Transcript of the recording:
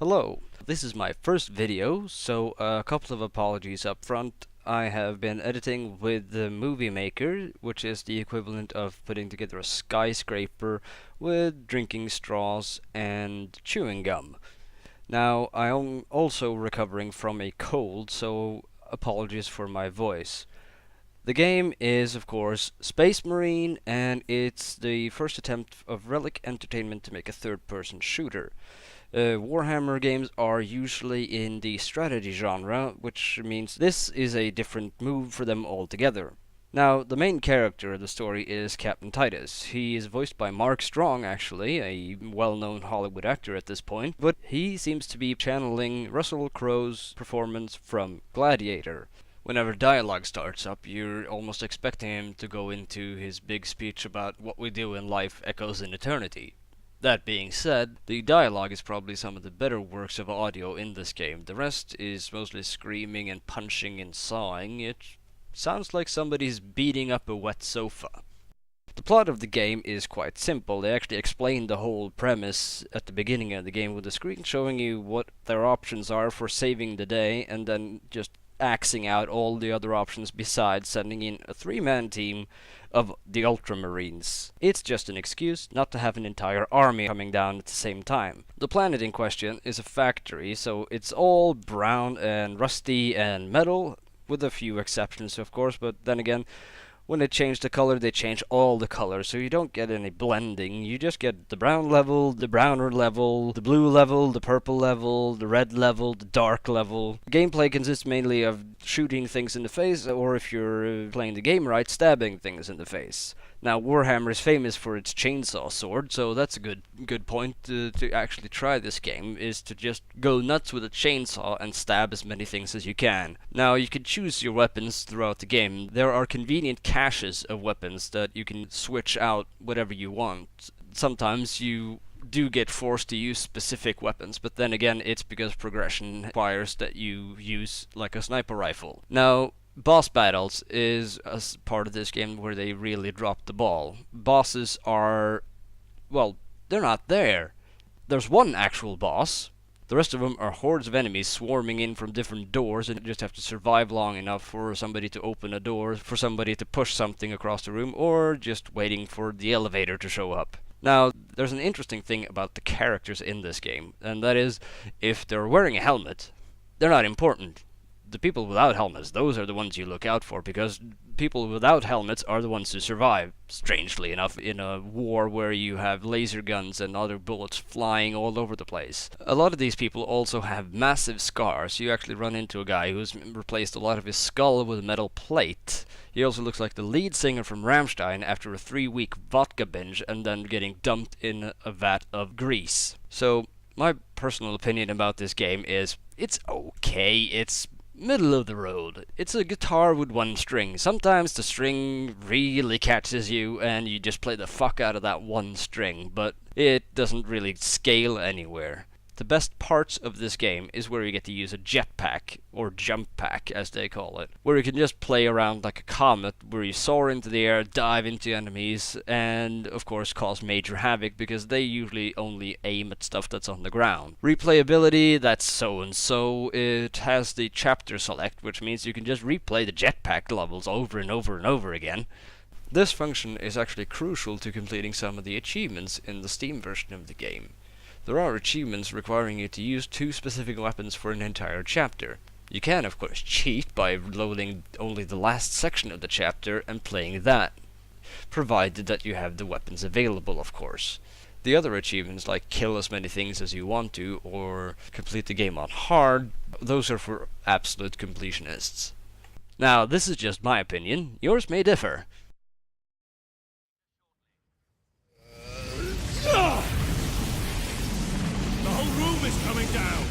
Hello, this is my first video, so a couple of apologies up front. I have been editing with the Movie Maker, which is the equivalent of putting together a skyscraper with drinking straws and chewing gum. Now, I am also recovering from a cold, so apologies for my voice. The game is, of course, Space Marine, and it's the first attempt of Relic Entertainment to make a third-person shooter. Warhammer games are usually in the strategy genre, which means this is a different move for them altogether. Now, the main character of the story is Captain Titus. He is voiced by Mark Strong, actually, a well-known Hollywood actor at this point, but he seems to be channeling Russell Crowe's performance from Gladiator. Whenever dialogue starts up, you're almost expecting him to go into his big speech about what we do in life echoes in eternity. That being said, the dialogue is probably some of the better works of audio in this game. The rest is mostly screaming and punching and sawing. It sounds like somebody's beating up a wet sofa. The plot of the game is quite simple. They actually explain the whole premise at the beginning of the game with a screen showing you what their options are for saving the day, and then just axing out all the other options besides sending in a three-man team of the Ultramarines. It's just an excuse not to have an entire army coming down at the same time. The planet in question is a factory, so it's all brown and rusty and metal, with a few exceptions of course, but then again, when they change the color, they change all the colors, so you don't get any blending. You just get the brown level, the browner level, the blue level, the purple level, the red level, the dark level. Gameplay consists mainly of shooting things in the face, or if you're playing the game right, stabbing things in the face. Now, Warhammer is famous for its chainsaw sword, so that's a good point to actually try this game, is to just go nuts with a chainsaw and stab as many things as you can. Now, you can choose your weapons throughout the game. There are convenient caches of weapons that you can switch out whatever you want. Sometimes you do get forced to use specific weapons, but then again, it's because progression requires that you use like a sniper rifle. Now, boss battles is a part of this game where they really drop the ball. Bosses are, well, they're not there. There's one actual boss. The rest of them are hordes of enemies swarming in from different doors, and you just have to survive long enough for somebody to open a door, for somebody to push something across the room, or just waiting for the elevator to show up. Now, there's an interesting thing about the characters in this game, and that is, if they're wearing a helmet, they're not important. The people without helmets, those are the ones you look out for, because people without helmets are the ones who survive, strangely enough, in a war where you have laser guns and other bullets flying all over the place. A lot of these people also have massive scars. You actually run into a guy who's replaced a lot of his skull with a metal plate. He also looks like the lead singer from Rammstein after a 3-week vodka binge and then getting dumped in a vat of grease. So, my personal opinion about this game is, it's okay, it's middle of the road. It's a guitar with one string. Sometimes the string really catches you and you just play the fuck out of that one string, but it doesn't really scale anywhere. The best parts of this game is where you get to use a jetpack, or jump pack as they call it, where you can just play around like a comet, where you soar into the air, dive into enemies, and of course cause major havoc, because they usually only aim at stuff that's on the ground. Replayability, that's so and so. It has the chapter select, which means you can just replay the jetpack levels over and over and over again. This function is actually crucial to completing some of the achievements in the Steam version of the game. There are achievements requiring you to use 2 specific weapons for an entire chapter. You can, of course, cheat by loading only the last section of the chapter and playing that, provided that you have the weapons available, of course. The other achievements, like kill as many things as you want to, or complete the game on hard, those are for absolute completionists. Now, this is just my opinion. Yours may differ. The whole room is coming down!